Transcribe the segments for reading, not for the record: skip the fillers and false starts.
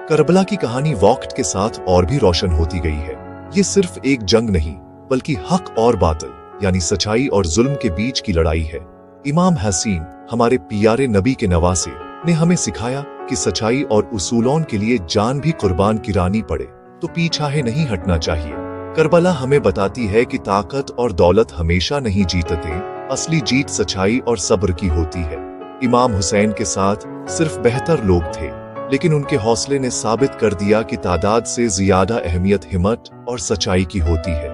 Karbala की कहानी वक्त के साथ और भी रोशन होती गई है। ये सिर्फ एक जंग नहीं बल्कि हक और बातिल यानी सच्चाई और जुल्म के बीच की लड़ाई है। इमाम हसीन हमारे प्यारे नबी के नवासे ने हमें सिखाया कि सच्चाई और उसूलों के लिए जान भी कुर्बान करानी पड़े तो पीछे नहीं हटना चाहिए। करबला हमें बताती है कि ताकत और दौलत हमेशा नहीं जीतते, असली जीत सच्चाई और सब्र की होती है। इमाम हुसैन के साथ सिर्फ बेहतर लोग थे, लेकिन उनके हौसले ने साबित कर दिया कि तादाद से ज्यादा अहमियत हिम्मत और सच्चाई की होती है।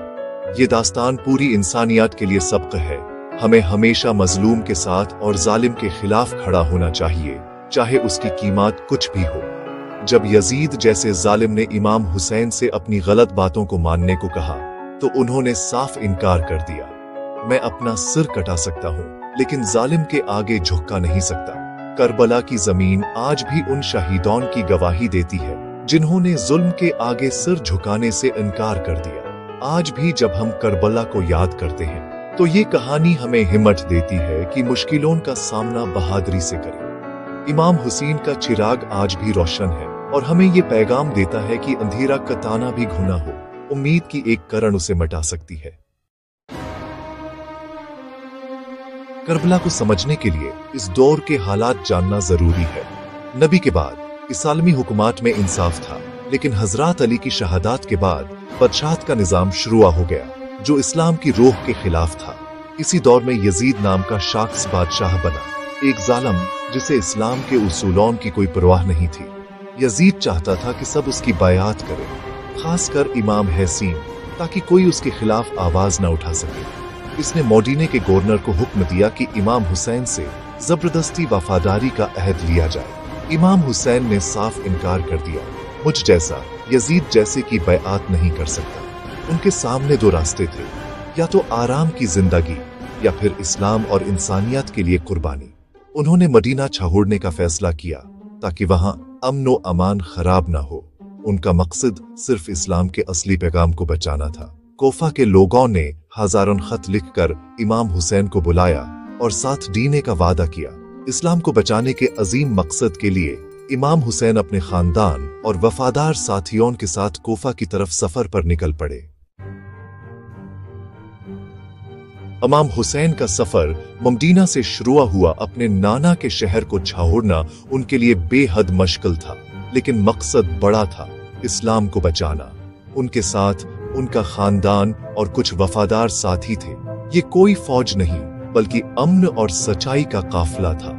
ये दास्तान पूरी इंसानियत के लिए सबक है। हमें हमेशा मजलूम के साथ और जालिम के खिलाफ खड़ा होना चाहिए, चाहे उसकी कीमत कुछ भी हो। जब यजीद जैसे जालिम ने इमाम हुसैन से अपनी गलत बातों को मानने को कहा तो उन्होंने साफ इनकार कर दिया। मैं अपना सिर कटा सकता हूँ, लेकिन जालिम के आगे झुका नहीं सकता। करबला की जमीन आज भी उन शहीदों की गवाही देती है जिन्होंने जुल्म के आगे सिर झुकाने से इनकार कर दिया। आज भी जब हम करबला को याद करते हैं तो ये कहानी हमें हिम्मत देती है कि मुश्किलों का सामना बहादुरी से करें। इमाम हुसैन का चिराग आज भी रोशन है और हमें ये पैगाम देता है कि अंधेरा का ताना भी घुना हो, उम्मीद की एक किरण उसे मिटा सकती है। करबला को समझने के लिए इस दौर के हालात जानना जरूरी है। नबी के बाद इस्लामी हुकूमत में इंसाफ था, लेकिन हजरत अली की शहादत के बाद बादशाहत का निजाम शुरू हो गया जो इस्लाम की रूह के खिलाफ था। इसी दौर में यजीद नाम का शख्स बादशाह बना, एक जालिम जिसे इस्लाम के उसूलों की कोई परवाह नहीं थी। यजीद चाहता था कि सब उसकी बायात करें, खासकर इमाम हसीन, ताकि कोई उसके खिलाफ आवाज न उठा सके। इसने मदीने के गवर्नर को हुक्म दिया कि इमाम हुसैन से जबरदस्ती वफादारी का अहद लिया जाए। इमाम हुसैन ने साफ इनकार कर दिया। मुझ जैसा यजीद जैसे की बैआत नहीं कर सकता। उनके सामने दो रास्ते थे, या तो आराम की जिंदगी या फिर इस्लाम और इंसानियत के लिए कुर्बानी। उन्होंने मदीना छोड़ने का फैसला किया ताकि वहां अमन व अमान खराब ना हो। उनका मकसद सिर्फ इस्लाम के असली पैगाम को बचाना था। कोफा के लोगों ने हजारों खत लिखकर इमाम हुसैन को बुलाया और साथ दीने का वादा किया। इस्लाम को बचाने के अजीम मकसद के लिए इमाम हुसैन अपने खानदान और वफादार साथियों के साथ कोफा की तरफ सफर पर निकल पड़े। इमाम हुसैन का सफर मदीना से शुरू हुआ। अपने नाना के शहर को छोड़ना उनके लिए बेहद मुश्किल था, लेकिन मकसद बड़ा था, इस्लाम को बचाना। उनके साथ उनका खानदान और कुछ वफादार साथी थे। ये कोई फौज नहीं बल्कि अमन और सच्चाई का काफिला था।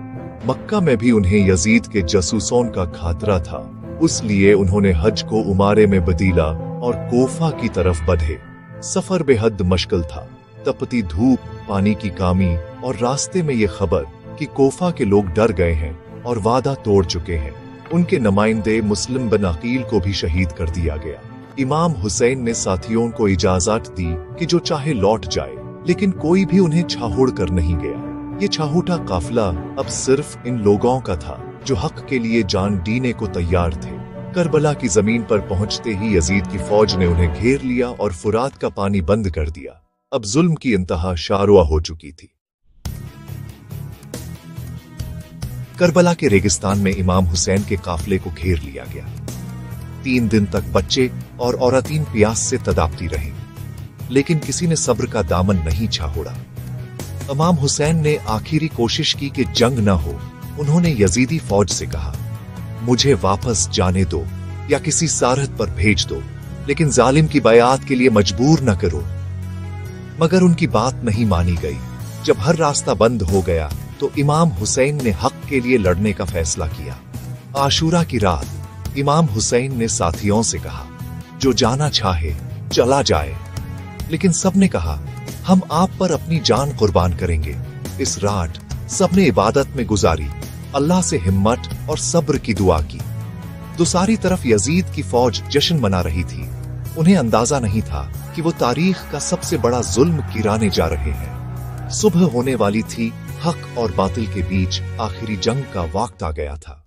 मक्का में भी उन्हें यजीद के जासूसों का खतरा था, इसलिए उन्होंने हज को उमारे में बदला और कोफा की तरफ बढ़े। सफर बेहद मुश्किल था। तपती धूप, पानी की कमी और रास्ते में ये खबर कि कोफा के लोग डर गए हैं और वादा तोड़ चुके हैं। उनके नुमाइंदे मुस्लिम बिन अकील को भी शहीद कर दिया गया। इमाम हुसैन ने साथियों को इजाजत दी कि जो चाहे लौट जाए, लेकिन कोई भी उन्हें छोड़ कर नहीं गया। ये छोटा काफिला अब सिर्फ इन लोगों का था जो हक के लिए जान देने को तैयार थे। करबला की जमीन पर पहुंचते ही यजीद की फौज ने उन्हें घेर लिया और फुरात का पानी बंद कर दिया। अब जुल्म की इंतहा शारुआ हो चुकी थी। करबला के रेगिस्तान में इमाम हुसैन के काफिले को घेर लिया गया। 3 दिन तक बच्चे और औरतें प्यास से तड़पती रही, लेकिन किसी ने सब्र का दामन नहीं छोड़ा। इमाम हुसैन ने आखिरी कोशिश की कि जंग न हो। उन्होंने यजीदी फौज से कहा, मुझे वापस जाने दो या किसी सारहद पर भेज दो, लेकिन जालिम की बैआत के लिए मजबूर न करो। मगर उनकी बात नहीं मानी गई। जब हर रास्ता बंद हो गया तो इमाम हुसैन ने हक के लिए लड़ने का फैसला किया। आशूरा की रात इमाम हुसैन ने साथियों से कहा, जो जाना चाहे चला जाए, लेकिन सबने कहा, हम आप पर अपनी जान कुर्बान करेंगे। इस रात सबने इबादत में गुजारी, अल्लाह से हिम्मत और सब्र की दुआ की। दूसरी तरफ यजीद की फौज जश्न मना रही थी। उन्हें अंदाजा नहीं था कि वो तारीख का सबसे बड़ा जुल्म गिराने जा रहे हैं। सुबह होने वाली थी। हक और बातिल के बीच आखिरी जंग का वक्त आ गया था।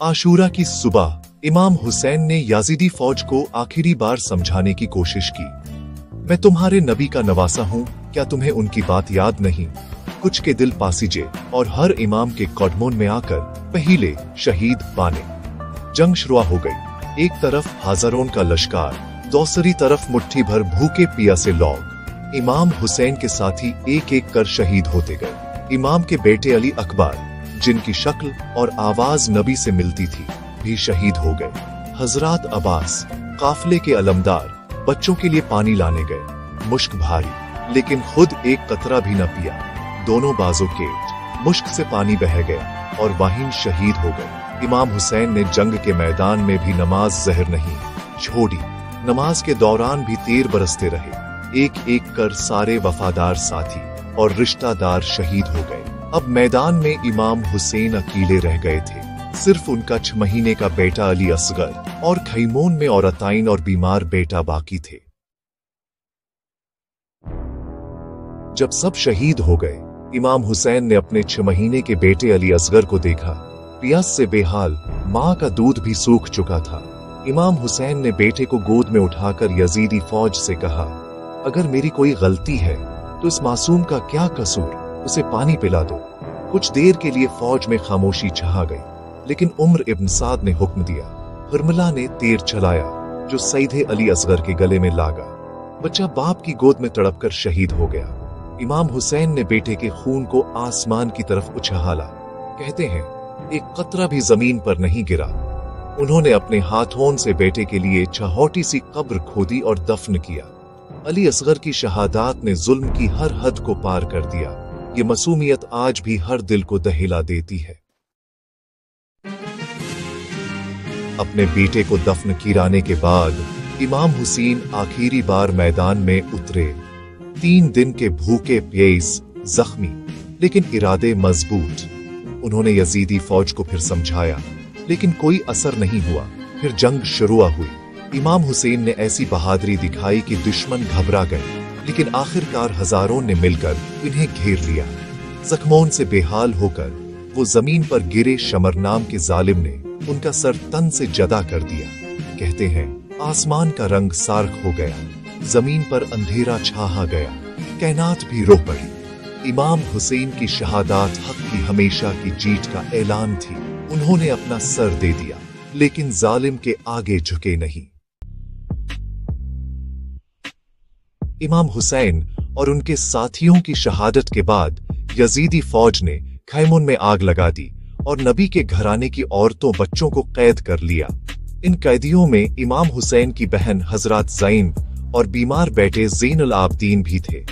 आशूरा की सुबह इमाम हुसैन ने याजीदी फौज को आखिरी बार समझाने की कोशिश की। मैं तुम्हारे नबी का नवासा हूं, क्या तुम्हें उनकी बात याद नहीं? कुछ के दिल पासीजे और हर इमाम के कदमों में आकर पहले शहीद बाने। जंग शुरू हो गई। एक तरफ हजारों का लश्कर, दूसरी तरफ मुट्ठी भर भूखे पियासे लोग। इमाम हुसैन के साथी एक एक कर शहीद होते गए। इमाम के बेटे अली अकबर, जिनकी शक्ल और आवाज नबी से मिलती थी, भी शहीद हो गए। हजरत अब्बास काफले के अलमदार बच्चों के लिए पानी लाने गए। मुश्क भारी, लेकिन खुद एक कतरा भी न पिया। दोनों बाजों के मुश्क से पानी बह गया और वाहिन शहीद हो गए। इमाम हुसैन ने जंग के मैदान में भी नमाज ज़हर नहीं छोड़ी। नमाज के दौरान भी तीर बरसते रहे। एक एक कर सारे वफादार साथी और रिश्तेदार शहीद हो गए। अब मैदान में इमाम हुसैन अकेले रह गए थे। सिर्फ उनका 6 महीने का बेटा अली असगर और खैमोन में औरताइन और बीमार बेटा बाकी थे। जब सब शहीद हो गए, इमाम हुसैन ने अपने 6 महीने के बेटे अली असगर को देखा। प्यास से बेहाल, माँ का दूध भी सूख चुका था। इमाम हुसैन ने बेटे को गोद में उठाकर यजीदी फौज से कहा, अगर मेरी कोई गलती है तो इस मासूम का क्या कसूर, उसे पानी पिला दो। कुछ देर के लिए फौज में खामोशी छा गई, लेकिन उमर इब्न साद ने हुक्म दिया। हरमला ने तीर चलाया जो सीधे अली असगर के गले में लागा। बच्चा बाप की गोद में तड़पकर शहीद हो गया। इमाम हुसैन ने बेटे के खून को आसमान की तरफ उछाला। कहते हैं एक कतरा भी जमीन पर नहीं गिरा। उन्होंने अपने हाथों से बेटे के लिए छोटी सी कब्र खोदी और दफन किया। अली असगर की शहादत ने जुल्म की हर हद को पार कर दिया। ये मासूमियत आज भी हर दिल को दहिला देती है। अपने बेटे को दफन किराने के बाद इमाम हुसैन आखिरी बार मैदान में उतरे। 3 दिन के भूखे प्यास, जख्मी लेकिन इरादे मजबूत। उन्होंने यजीदी फौज को फिर समझाया, लेकिन कोई असर नहीं हुआ। फिर जंग शुरू हुई। इमाम हुसैन ने ऐसी बहादुरी दिखाई कि दुश्मन घबरा गए, लेकिन आखिरकार हजारों ने मिलकर इन्हें घेर लिया। जख्मों से बेहाल होकर वो जमीन पर गिरे शमर नाम के जालिम ने उनका सर तन से जदा कर दिया। कहते हैं आसमान का रंग सार्ख हो गया, जमीन पर अंधेरा छा गया, कायनात भी रो पड़ी। इमाम हुसैन की शहादत हक की हमेशा की जीत का ऐलान थी। उन्होंने अपना सर दे दिया, लेकिन जालिम के आगे झुके नहीं। इमाम हुसैन और उनके साथियों की शहादत के बाद यजीदी फौज ने खैमुन में आग लगा दी और नबी के घराने की औरतों बच्चों को कैद कर लिया। इन कैदियों में इमाम हुसैन की बहन हजरत ज़ैनब और बीमार बेटे ज़ैनुल आबदीन भी थे।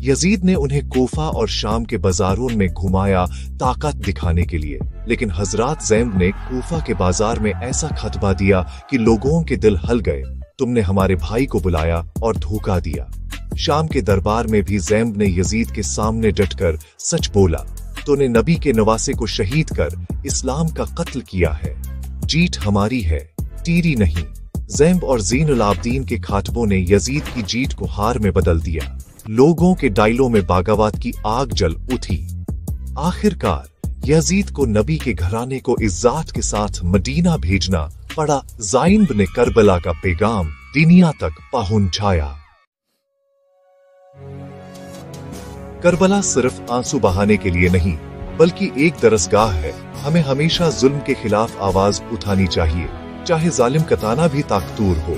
यजीद ने उन्हें कोफा और शाम के बाजारों में घुमाया ताकत दिखाने के लिए, लेकिन हजरत ज़ैनब ने कोफा के बाजार में ऐसा खतबा दिया कि लोगों के दिल हल गए। तुमने हमारे भाई को बुलाया और धोखा दिया। शाम के दरबार में भी ज़ैनब ने यजीद के सामने डटकर सच बोला, तूने नबी के नवासे को शहीद कर इस्लाम का कत्ल किया है। जीत हमारी है, तीरी नहीं। ज़ैनब और ज़ैनुल आबदीन के खातबों ने यजीद की जीत को हार में बदल दिया। लोगों के डायलों में बागावत की आग जल उठी। आखिरकार यजीद को नबी के घराने को इज्जत के साथ मदीना भेजना पड़ा। ज़ैनब ने करबला का पैगाम दुनिया तक पहुंचाया। करबला सिर्फ आंसू बहाने के लिए नहीं, बल्कि एक दरसगाह है। हमें हमेशा जुल्म के खिलाफ आवाज उठानी चाहिए, चाहे जालिम का ताना भी ताकतूर हो।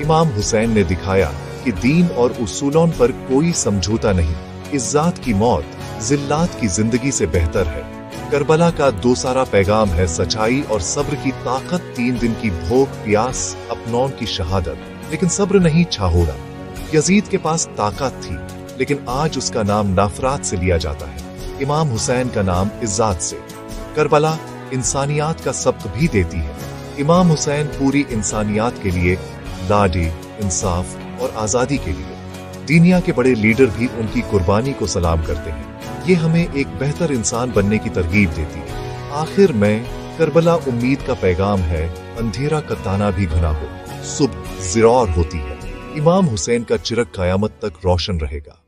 इमाम हुसैन ने दिखाया कि दीन और उसूलों पर कोई समझौता नहीं। इज्जत की मौत जिल्लात की जिंदगी से बेहतर है। करबला का दूसरा पैगाम है सच्चाई और सब्र की ताकत। 3 दिन की भूख प्यास, अपनों की शहादत, लेकिन सब्र नहीं छोड़ा। यजीद के पास ताकत थी, लेकिन आज उसका नाम नफरत से लिया जाता है। इमाम हुसैन का नाम इज्जत से। करबला इंसानियत का सबक भी देती है। इमाम हुसैन पूरी इंसानियत के लिए लाडे, इंसाफ और आजादी के लिए। दुनिया के बड़े लीडर भी उनकी कुर्बानी को सलाम करते हैं। ये हमें एक बेहतर इंसान बनने की तरगीब देती है। आखिर में करबला उम्मीद का पैगाम है। अंधेरा का ताना भी घना हो, सुबह ज़रूर होती है। इमाम हुसैन का चिराग क़यामत तक रोशन रहेगा।